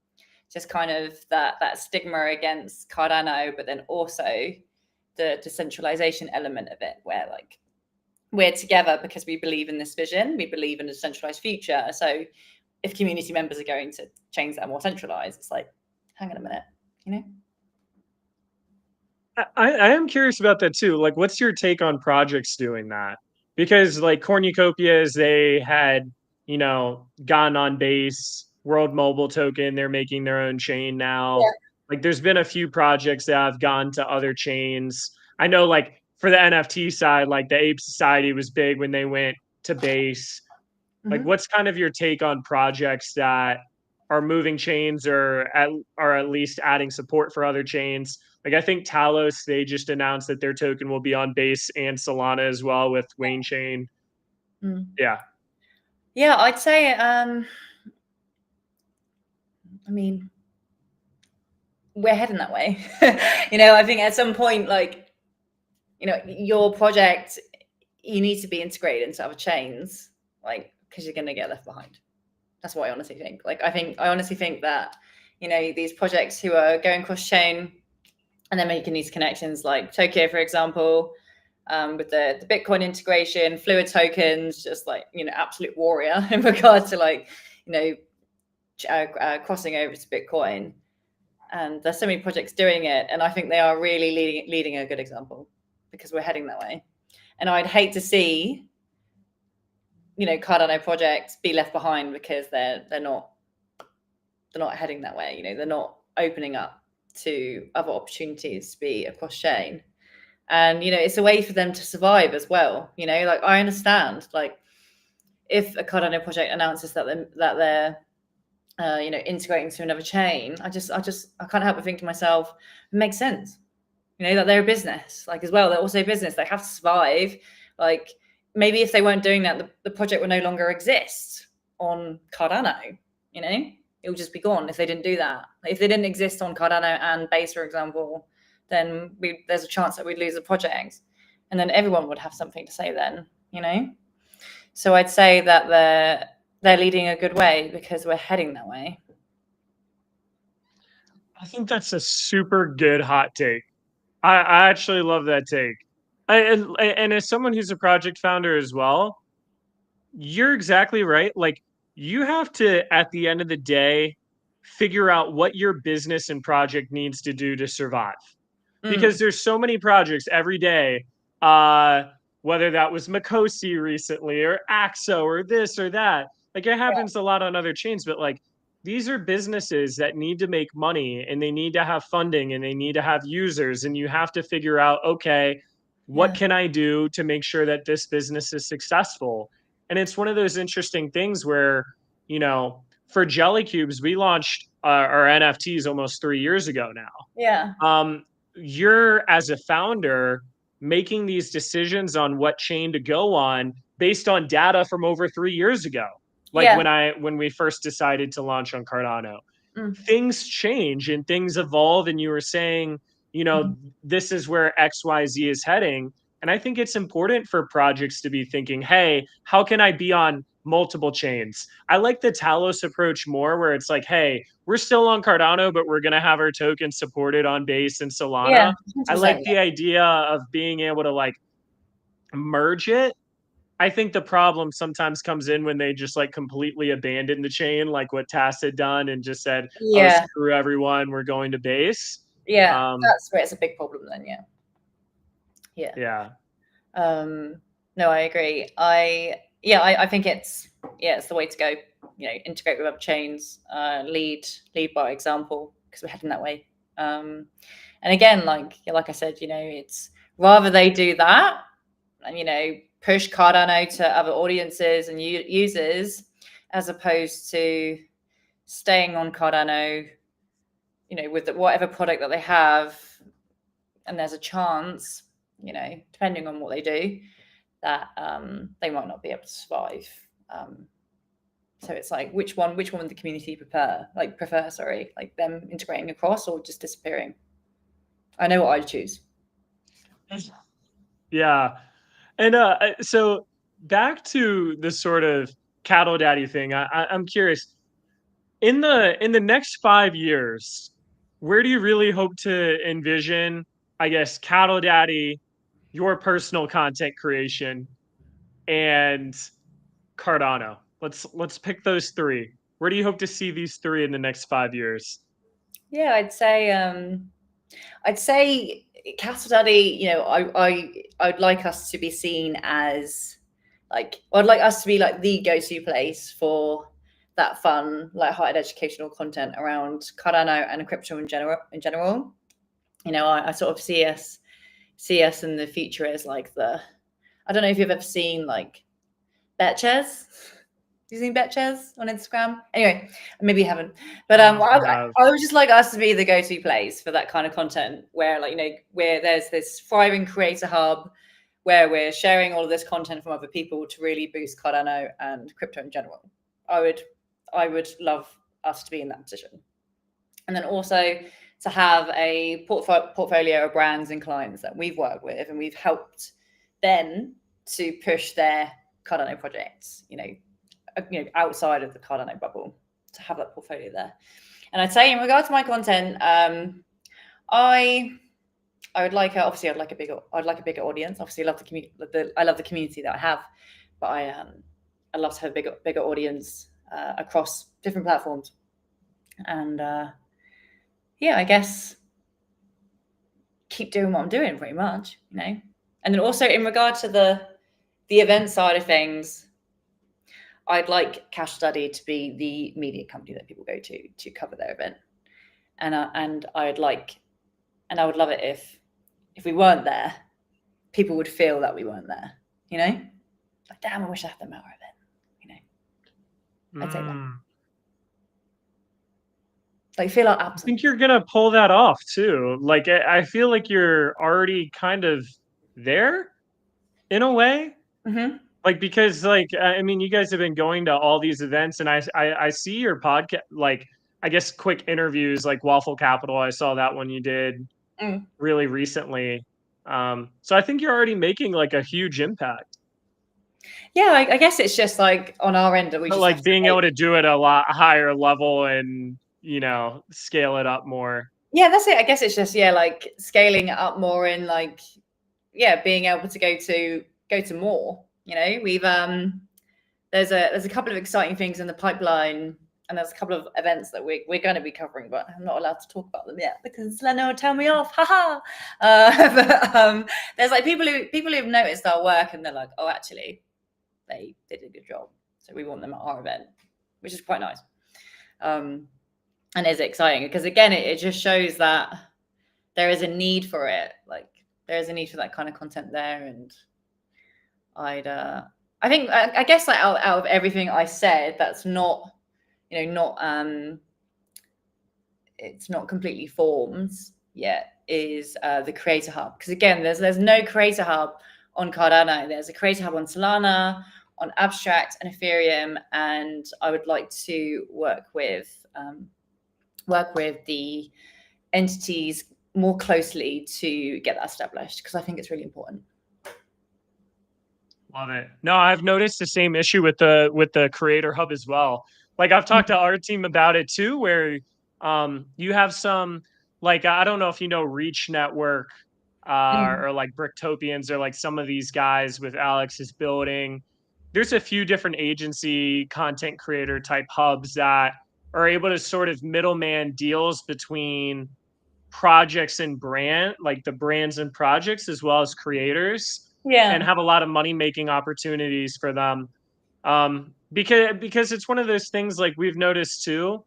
Just kind of that stigma against Cardano, but then also the decentralization element of it, where like, we're together because we believe in this vision. We believe in a decentralized future. So if community members are going to chains that are more centralized, it's like, hang on a minute, I am curious about that too. Like, what's your take on projects doing that? Because like Cornucopias, they had, gone on base, World Mobile Token, they're making their own chain now. Yeah. Like there's been a few projects that have gone to other chains. I know like for the NFT side, like the Ape Society was big when they went to base. Like what's kind of your take on projects that are moving chains or at least adding support for other chains? Like I think Talos, they just announced that their token will be on base and Solana as well with Wayne Chain. Yeah. Yeah, I'd say I mean, we're heading that way. I think at some point, like, your project, you need to be integrated into other chains, like, because you're going to get left behind. That's what I honestly think. Like, I honestly think that, these projects who are going cross chain and then making these connections, like Tokyo, for example, with the Bitcoin integration, fluid tokens, just like, absolute warrior in regard to like, crossing over to Bitcoin. And there's so many projects doing it. And I think they are really leading a good example because we're heading that way. And I'd hate to see, Cardano projects be left behind because they're not heading that way. They're not opening up to other opportunities to be across chain. And, it's a way for them to survive as well. Like I understand, like if a Cardano project announces that they're integrating to another chain, I can't help but think to myself, it makes sense. That they're a business, like as well. They're also a business. They have to survive. Like maybe if they weren't doing that, the project would no longer exist on Cardano. it would just be gone if they didn't do that. If they didn't exist on Cardano and Base, for example, then there's a chance that we'd lose the project, and then everyone would have something to say then, you know. So I'd say that they're leading a good way because we're heading that way. I think that's a super good hot take. I actually love that take. And as someone who's a project founder as well, you're exactly right. Like, you have to, at the end of the day, figure out what your business and project needs to do to survive. Because there's so many projects every day, uh, whether that was Makosi recently or Axo or this or that. Like, it happens a lot on other chains, but like, these are businesses that need to make money and they need to have funding and they need to have users. And you have to figure out, okay, what can I do to make sure that this business is successful? And it's one of those interesting things where, you know, for Jelly Cubes, we launched our NFTs almost 3 years ago now. Yeah. You're, as a founder, making these decisions on what chain to go on based on data from over 3 years ago. Like, when we first decided to launch on Cardano, things change and things evolve, and you were saying, you know, this is where XYZ is heading. And I think it's important for projects to be thinking, hey, how can I be on multiple chains? I like the Talos approach more, where it's like, hey, we're still on Cardano, but we're going to have our token supported on Base and Yeah. Solana. I like the idea of being able to like merge it. I think the problem sometimes comes in when they just like completely abandon the chain, like what TAS had done, and just said, "Oh, Yeah. screw everyone, we're going to Base." Yeah. That's where it's a big problem then. Yeah. Yeah. No, I agree. I think it's the way to go. You know, integrate with other chains, lead by example, because we're heading that way. And again, like I said, you know, it's rather they do that and, you know, push Cardano to other audiences and users, as opposed to staying on Cardano, you know, with whatever product that they have, and there's a chance, you know, depending on what they do, that they might not be able to survive. So it's like, which one would the community prefer? Like them integrating across or just disappearing? I know what I'd choose. Yeah. And so back to the sort of cattle daddy thing, I'm curious, in the next 5 years, where do you really hope to envision, I guess, cattle daddy, your personal content creation, and Cardano? Let's pick those three. Where do you hope to see these three in the next 5 years? Yeah, I'd say Castle Daddy, you know, I'd like us to be seen as like, I'd like us to be like the go-to place for that fun, light-hearted educational content around Cardano and crypto in general. You know, I sort of see us in the future as like I don't know if you've ever seen like Betches. You seen Betches on Instagram? Anyway, maybe you haven't. But I would just like us to be the go-to place for that kind of content, where, like, you know, where there's this thriving creator hub where we're sharing all of this content from other people to really boost Cardano and crypto in general. I would love us to be in that position. And then also to have a portfolio of brands and clients that we've worked with and we've helped them to push their Cardano projects, you know, outside of the Cardano bubble, to have that portfolio there. And I'd say in regard to my content, I would like I'd like a bigger audience. Obviously, I love the community. I love the community that I have, but I love to have a bigger audience across different platforms. And I guess keep doing what I'm doing, pretty much, you know. And then also in regard to the event side of things, I'd like Cash Study to be the media company that people go to cover their event, and I would love it if we weren't there, people would feel that we weren't there. You know, like, damn, I wish I had them at our event. You know, I'd say that. Like, feel like absent. I think you're gonna pull that off too. Like, I feel like you're already kind of there, in a way. Like, because, like, I mean, you guys have been going to all these events, and I see your podcast, like, I guess, quick interviews, like Waffle Capital. I saw that one you did Mm. really recently. So I think you're already making, like, a huge impact. Yeah, I guess it's just like on our end that we But, just have like, to being make. able to do it a lot higher level and, scale it up more. Yeah, that's it. I guess it's just, yeah, like scaling it up more and like, yeah, being able to go to more. We've there's a couple of exciting things in the pipeline, and there's a couple of events that we're going to be covering, but I'm not allowed to talk about them yet because Leno will tell me off. Haha. But there's like people who've noticed our work and they're like, oh, actually, they did a good job, so we want them at our event, which is quite nice. And is exciting because again, it just shows that there is a need for it. Like there is a need for that kind of content there, and I think I guess like out of everything I said, that's not it's not completely formed yet is the creator hub, because again there's no creator hub on Cardano. There's a creator hub on Solana, on Abstract and Ethereum, and I would like to work with the entities more closely to get that established, because I think it's really important. Love it. No, I've noticed the same issue with the creator hub as well. Like, I've talked to our team about it too, where you have some, like, I don't know if you know Reach Network, Mm. or like Bricktopians, or like some of these guys with Alex's building. There's a few different agency content creator type hubs that are able to sort of middleman deals between projects and like the brands and projects, as well as creators, and Yeah. have a lot of money making opportunities for them. Because it's one of those things, like, we've noticed too,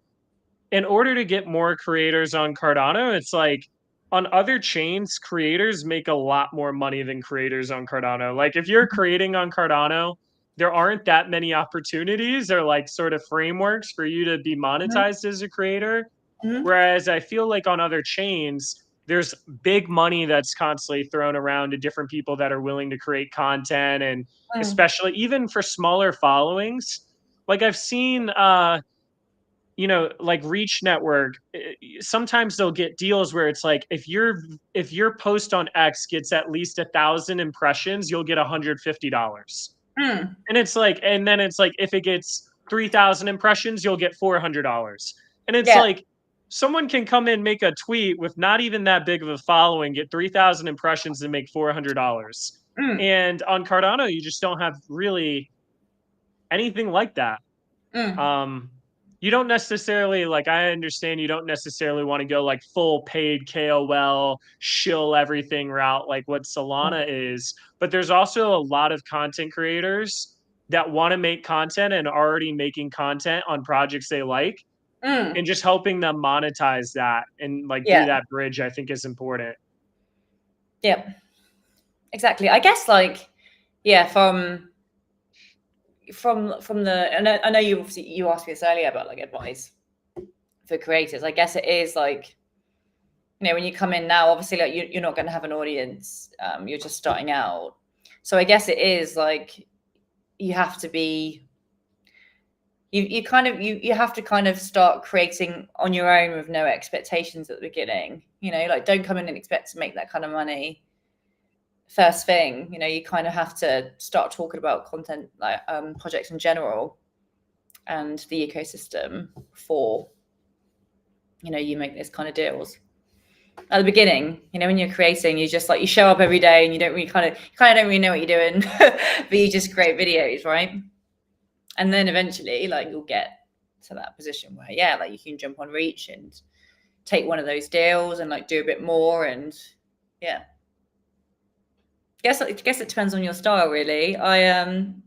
in order to get more creators on Cardano, it's like on other chains, creators make a lot more money than creators on Cardano. Like, if you're creating on Cardano, there aren't that many opportunities or like sort of frameworks for you to be Mhm. monetized as a creator. Mhm. Whereas I feel like on other chains, there's big money that's constantly thrown around to different people that are willing to create content, and Mm. especially even for smaller followings. Like, I've seen like Reach Network, sometimes they'll get deals where it's like, if your post on X gets at least 1,000 impressions, you'll get $150. Mm. And then it's like, if it gets 3,000 impressions, you'll get $400. And it's Yeah. like, someone can come in, make a tweet with not even that big of a following, get 3,000 impressions, and make $400. Mm. And on Cardano, you just don't have really anything like that. Mm. Um, you don't necessarily, like, I understand you don't necessarily want to go like full paid KOL, shill everything route like what Solana is, but there's also a lot of content creators that want to make content and already making content on projects they like, Mm. and just helping them monetize that and like be Yeah. that bridge, I think, is important. Yeah. Exactly. I guess like, yeah, from the, I know you asked me this earlier about like advice for creators. I guess it is like, when you come in now, obviously like you're not going to have an audience. You're just starting out. So I guess it is like you have to be you have to kind of start creating on your own with no expectations at the beginning. Like don't come in and expect to make that kind of money first thing. You kind of have to start talking about content, like projects in general and the ecosystem before you make this kind of deals. At the beginning, when you're creating, you just like you show up every day and you don't really kind of don't really know what you're doing, but you just create videos, right? And then eventually, like you'll get to that position where, yeah, like you can jump on Reach and take one of those deals and like do a bit more, and yeah. I guess it depends on your style, really. I'm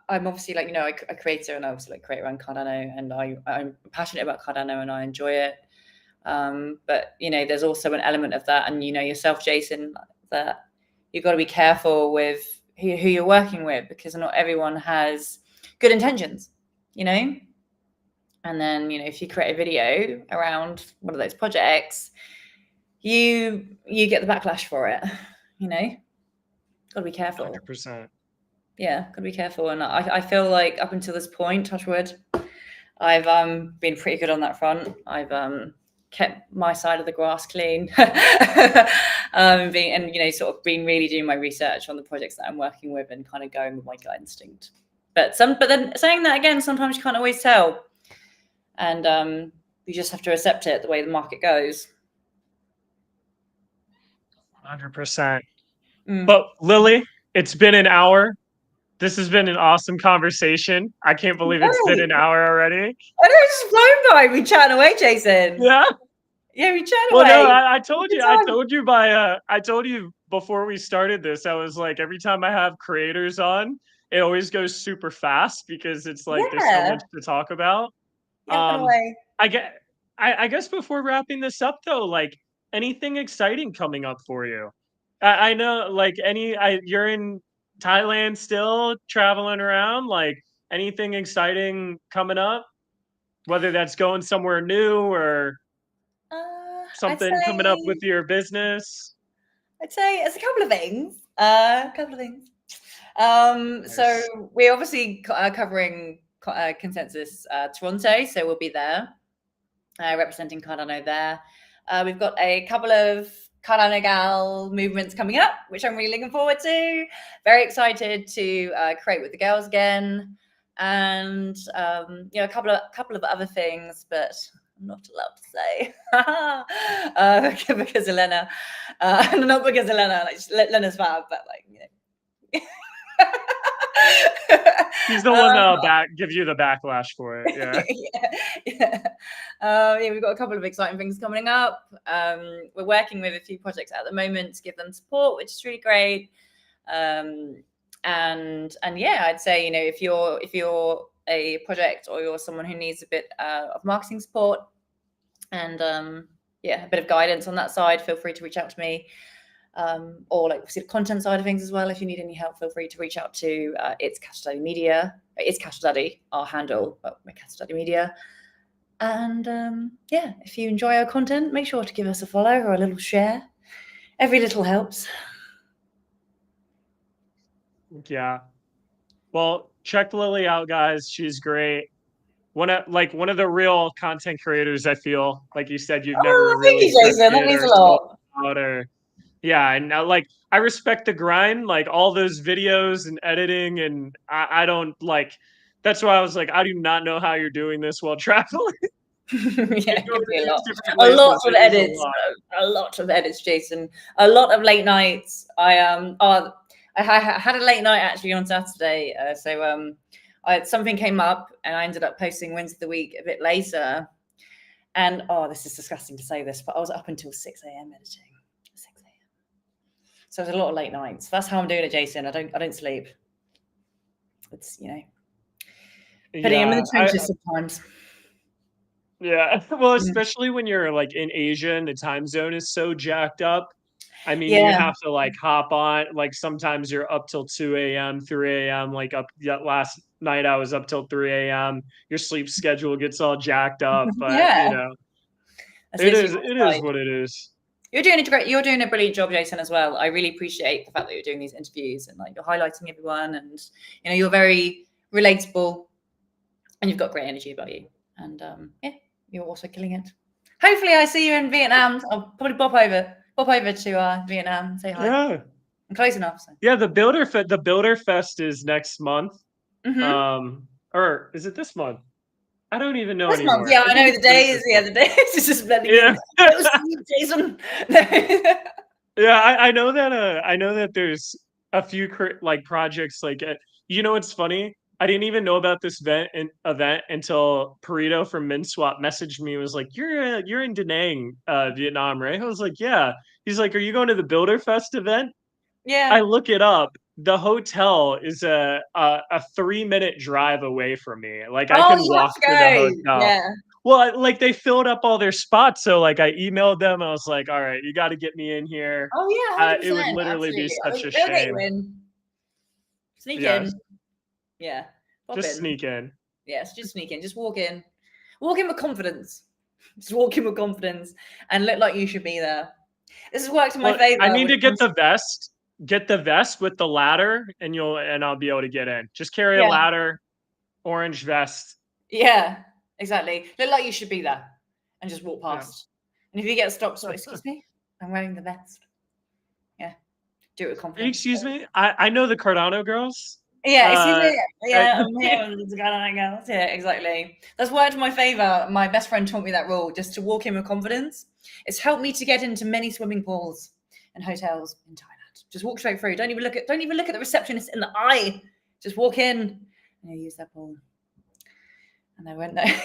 obviously like a creator, and I obviously like create around Cardano, and I'm passionate about Cardano and I enjoy it. But there's also an element of that, and yourself, Jason, that you've got to be careful with who you're working with, because not everyone has good intentions, and then if you create a video around one of those projects, you get the backlash for it. Got to be careful. 100%. Yeah, gotta be careful. And I feel like up until this point, touch wood, I've been pretty good on that front. I've kept my side of the grass clean, sort of been really doing my research on the projects that I'm working with and kind of going with my gut instinct. But then saying that again, sometimes you can't always tell, and you just have to accept it the way the market goes. 100%. But Lily, it's been an hour. This has been an awesome conversation. I can't believe it's been an hour already. I know it's just flown by. We chatting away, Jason. Yeah. Yeah, we chatting Well, away. no, I told you. I told you before we started this. I was like, every time I have creators on, it always goes super fast because it's like there's so much to talk about. Yeah, away. I guess before wrapping this up though, like anything exciting coming up for you? I know like you're in Thailand still traveling around, like anything exciting coming up? Whether that's going somewhere new or something coming up with your business? I'd say it's a couple of things. Nice. So we're obviously covering Consensus Toronto, so we'll be there representing Cardano there. We've got a couple of Cardano Gal movements coming up, which I'm really looking forward to. Very excited to create with the girls again, and a couple of other things, but I'm not allowed to say because Elena, not because Elena, like Lena's fab, but like He's the one that'll give you the backlash for it. Yeah. We've got a couple of exciting things coming up. We're working with a few projects at the moment to give them support, which is really great. And yeah, I'd say if you're a project or you're someone who needs a bit of marketing support and a bit of guidance on that side, feel free to reach out to me. Or like the content side of things as well. If you need any help, feel free to reach out to It's Castle Daddy Media. It's Castle Daddy, our handle, but we're Castle Daddy Media. And if you enjoy our content, make sure to give us a follow or a little share. Every little helps. Yeah. Well, check Lily out, guys. She's great. One of the real content creators. I feel like you said you've never really. Thank you, Jason. That means a lot. Yeah, and I respect the grind, like all those videos and editing, and I don't like. That's why I was like, I do not know how you're doing this while traveling. It could be a lot. A lot of edits, Jason. A lot of late nights. I had a late night actually on Saturday. Something came up and I ended up posting Wins of the Week a bit later. And this is disgusting to say this, but I was up until 6 a.m. editing. 6 a.m. So it was a lot of late nights. That's how I'm doing it, Jason. I don't sleep. It's putting him in the trenches sometimes. Yeah, well, especially when you're like in Asia and the time zone is so jacked up. I mean, you have to like hop on. Like sometimes you're up till 2 a.m., 3 a.m. Like last night I was up till 3 a.m. Your sleep schedule gets all jacked up, but it is what it is. You're doing a brilliant job, Jason, as well. I really appreciate the fact that you're doing these interviews and like you're highlighting everyone, and you're very relatable, and you've got great energy about you. And you're also killing it. Hopefully, I see you in Vietnam. I'll probably pop over to Vietnam and say hi. Yeah, I'm close enough. So. Yeah, the Builder Fest is next month. Mm-hmm. Or is it this month? I don't even know this anymore. Month. Yeah, I know the day is the other day. It's just blending. Yeah, Jason. Yeah, I know that there's a few like projects like it's funny. I didn't even know about this event until Perito from MinSwap messaged me and was like, "You're in Da Nang, Vietnam, right?" I was like, "Yeah." He's like, "Are you going to the Builder Fest event?" Yeah. I look it up. The hotel is a 3-minute drive away from me. Like I can walk to the hotel. Yeah. Well, like they filled up all their spots, so like I emailed them. I was like, "All right, you got to get me in here." Oh yeah, 100%, it would literally be such a shame. Sneak in. Yeah. Just sneak in. Yes, just sneak in. Just walk in. Walk in with confidence. Just walk in with confidence and look like you should be there. This has worked in my favor. I need to get the vest. get the vest with the ladder, and I'll be able to get in. Just carry a Yeah. ladder, orange vest. Yeah, exactly. Look like you should be there and just walk Yeah. past. And if you get stopped, so excuse me, I'm wearing the vest. Yeah, do it with confidence. Excuse me. I know the Cardano girls. Yeah, excuse Uh, me. Yeah, I'm here with the guy. Yeah, exactly. That's worked in my favor. My best friend taught me that rule, just to walk in with confidence. It's helped me to get into many swimming pools and hotels in Thailand. Just walk straight through. Don't even look at the receptionist in the eye. Just walk in and you use that pool. And I went there.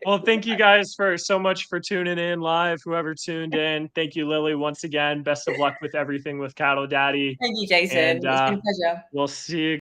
Well, thank you guys for so much for tuning in live. Whoever tuned in, thank you, Lily, once again. Best of luck with everything with Cattle Daddy, Thank you, Jason. and It's been a pleasure. we'll see you